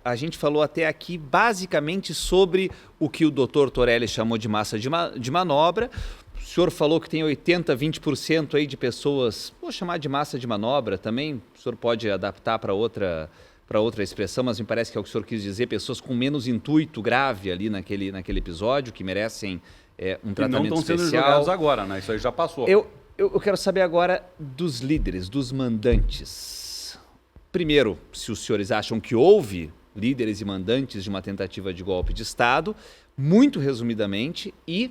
a gente falou até aqui basicamente sobre o que o Dr. Torelli chamou de massa de manobra. O senhor falou que tem 80%, 20% aí de pessoas, vou chamar de massa de manobra também, o senhor pode adaptar para outra expressão, mas me parece que é o que o senhor quis dizer, pessoas com menos intuito grave ali naquele episódio, que merecem um tratamento especial. Não estão sendo julgados agora, né? Isso aí já passou. Eu quero saber agora dos líderes, dos mandantes. Primeiro, se os senhores acham que houve líderes e mandantes de uma tentativa de golpe de Estado, muito resumidamente, e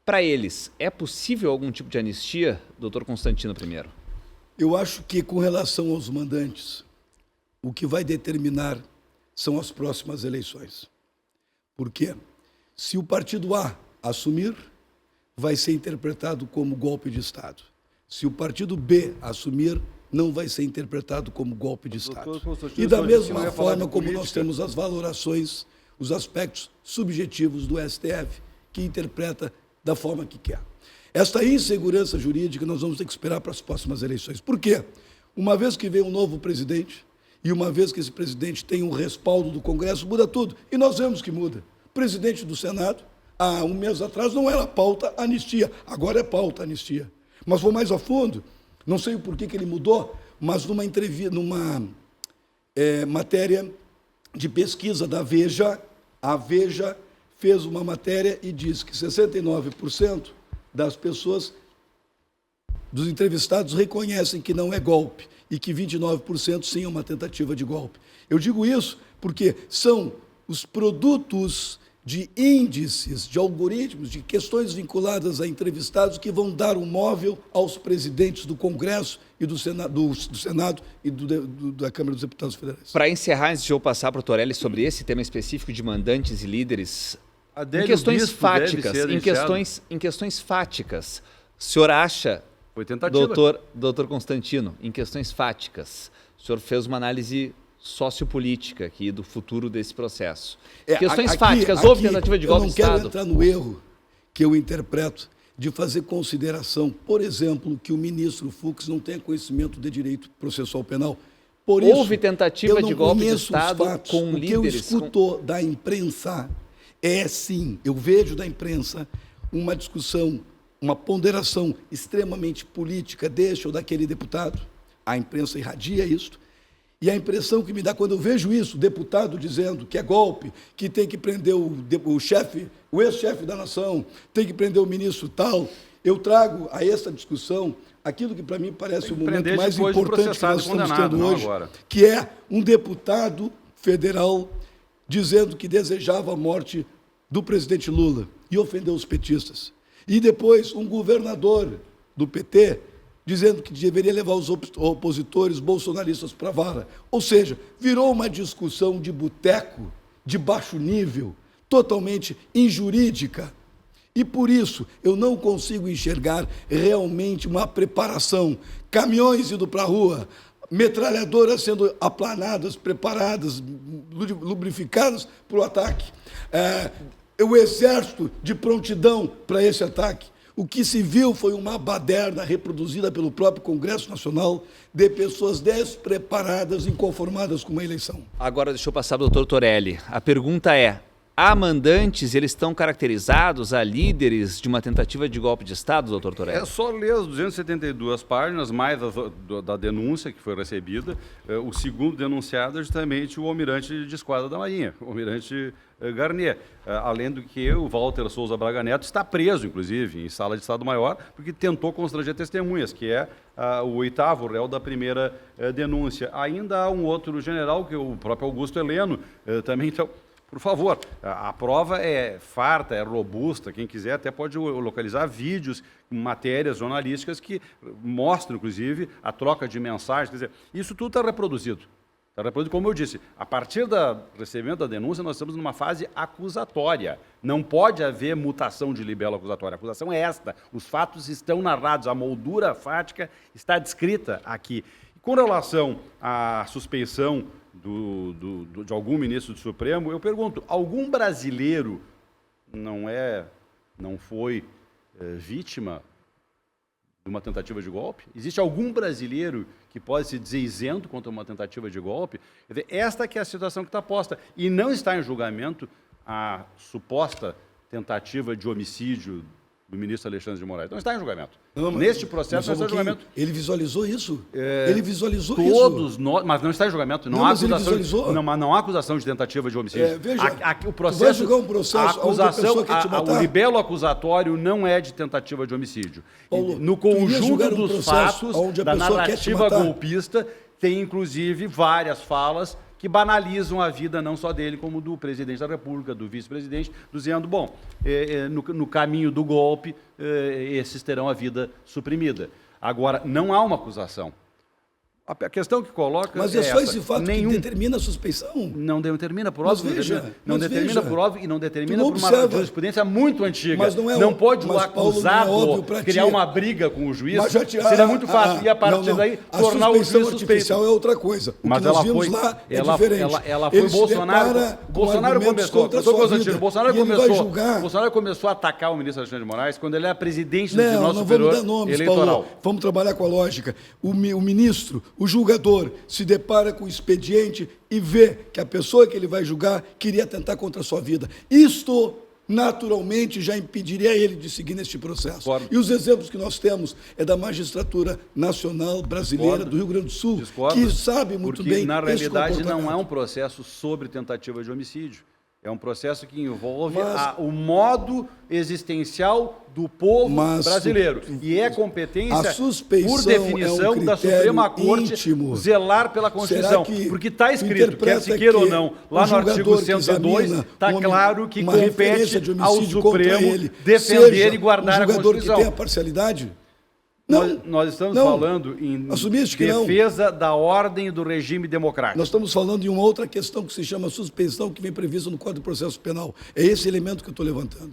para eles, é possível algum tipo de anistia, doutor Constantino primeiro? Eu acho que com relação aos mandantes, o que vai determinar são as próximas eleições. Por quê? Se o partido A assumir, vai ser interpretado como golpe de Estado. Se o partido B assumir, não vai ser interpretado como golpe de Estado. E da mesma forma como nós temos as valorações, os aspectos subjetivos do STF, que interpreta da forma que quer. Esta insegurança jurídica nós vamos ter que esperar para as próximas eleições. Por quê? Uma vez que vem um novo presidente, e uma vez que esse presidente tem um respaldo do Congresso, muda tudo. E nós vemos que muda. Presidente do Senado, há um mês atrás, não era pauta anistia, agora é pauta anistia. Mas vou mais a fundo, não sei o porquê que ele mudou, mas numa entrevista, matéria de pesquisa da Veja, a Veja fez uma matéria e diz que 69% das pessoas, dos entrevistados, reconhecem que não é golpe e que 29% sim é uma tentativa de golpe. Eu digo isso porque são os produtos de índices, de algoritmos, de questões vinculadas a entrevistados que vão dar um móvel aos presidentes do Congresso e do Senado e da Câmara dos Deputados Federais. Para encerrar, antes de eu passar para o Torelli sobre esse tema específico de mandantes e líderes, em questões fáticas, o senhor acha, doutor Constantino, em questões fáticas, o senhor fez uma análise sociopolítica aqui do futuro desse processo. Questões fáticas, houve tentativa de golpe de Estado? Eu não quero entrar no erro que eu interpreto de fazer consideração, por exemplo, que o ministro Fux não tenha conhecimento de direito processual penal. Por houve isso, tentativa de golpe de Estado fatos, com líderes? O que eu escuto da imprensa sim, eu vejo da imprensa uma discussão, uma ponderação extremamente política deste ou daquele deputado. A imprensa irradia isso. E a impressão que me dá quando eu vejo isso, deputado dizendo que é golpe, que tem que prender o chefe, o ex-chefe da nação, tem que prender o ministro tal, eu trago a essa discussão aquilo que para mim parece o momento mais importante que nós estamos tendo hoje, que é um deputado federal dizendo que desejava a morte do presidente Lula e ofendeu os petistas. E depois um governador do PT dizendo que deveria levar os opositores bolsonaristas para a vara. Ou seja, virou uma discussão de boteco, de baixo nível, totalmente injurídica. E por isso eu não consigo enxergar realmente uma preparação. Caminhões indo para a rua, metralhadoras sendo aplanadas, preparadas, lubrificadas para o ataque. O exército de prontidão para esse ataque. O que se viu foi uma baderna reproduzida pelo próprio Congresso Nacional de pessoas despreparadas, inconformadas com uma eleição. Agora deixa eu passar para o doutor Torelli. A pergunta é, há mandantes, eles estão caracterizados, há líderes de uma tentativa de golpe de Estado, doutor Torelli? É só ler as 272 páginas, mais da denúncia que foi recebida. O segundo denunciado é justamente o almirante de esquadra da Marinha, o almirante Garnier. Além do que o Walter Souza Braga Neto está preso, inclusive, em sala de Estado-Maior, porque tentou constranger testemunhas, que é o 8º réu da primeira denúncia. Ainda há um outro general, que é o próprio Augusto Heleno, também. Então, por favor, a prova é farta, é robusta, quem quiser até pode localizar vídeos, matérias jornalísticas que mostram, inclusive, a troca de mensagens. Quer dizer, isso tudo está reproduzido. Está reproduzido, como eu disse, a partir do recebimento da denúncia, nós estamos numa fase acusatória. Não pode haver mutação de libelo acusatória. A acusação é esta. Os fatos estão narrados, a moldura fática está descrita aqui. Com relação à suspeição de algum ministro do Supremo, eu pergunto, algum brasileiro não foi vítima de uma tentativa de golpe? Existe algum brasileiro que pode se dizer isento contra uma tentativa de golpe? Quer dizer, esta que é a situação que está posta. E não está em julgamento a suposta tentativa de homicídio do ministro Alexandre de Moraes. Não está em julgamento. Não, Neste processo não está em julgamento. Ele visualizou isso? Ele visualizou Todos isso? nós, mas não está em julgamento. Não, Não, há mas ele acusação, visualizou. não há acusação de tentativa de homicídio. Veja, o tu vai julgar um processo a onde a pessoa acusação, quer te matar? o libelo acusatório não é de tentativa de homicídio. Paulo, No tu iria julgar conjunto um dos processo fatos onde a da pessoa quer te narrativa matar? golpista, tem inclusive várias falas que banalizam a vida não só dele, como do presidente da República, do vice-presidente, dizendo, bom, no caminho do golpe, esses terão a vida suprimida. Agora, não há uma acusação. A questão que coloca Mas é só essa. esse fato que determina a suspeição? Não determina por Mas óbvio. veja, Não mas determina veja. por óbvio e não determina Tu não por uma observa. jurisprudência muito antiga. Mas não é não pode o mas, Paulo, acusado não é óbvio pra criar ti. uma briga com o juiz. Mas já Seria muito fácil. E a partir daí, tornar o juiz suspeito. artificial é outra coisa. O Mas que nós ela vimos foi, lá é ela diferente. foi Ele se Bolsonaro. depara com Bolsonaro argumentos começou. contra a Doutor sua Constantino, vida. Bolsonaro começou a atacar o ministro Alexandre de Moraes quando ele era presidente do Tribunal Não Superior vamos dar nomes, Eleitoral. Paulo. Vamos trabalhar com a lógica. O ministro, o julgador, se depara com o expediente e vê que a pessoa que ele vai julgar queria atentar contra a sua vida. Isto, naturalmente, já impediria ele de seguir neste processo. Discordo. E os exemplos que nós temos é da magistratura nacional brasileira Discordo. do Rio Grande do Sul, Discordo, que sabe muito porque, bem na esse realidade, não é comportamento. um processo sobre tentativa de homicídio. É um processo que envolve Mas- o modo existencial do povo Mas brasileiro. E é competência, a suspeição por definição, é um da critério Suprema Corte íntimo. zelar pela Constituição. Será que Porque está tu escrito, quer se interpreta queira ou que não, o lá no artigo julgador que 102, examina está uma- claro que uma compete referência de ao homicídio contra Supremo ele, defender seja e guardar um a julgador Constituição. que tem a parcialidade? Não, Nós estamos não. falando em Assumiste que não. defesa da ordem e do regime democrático. Nós estamos falando de uma outra questão que se chama suspensão, que vem prevista no Código de Processo Penal. É esse elemento que eu estou levantando.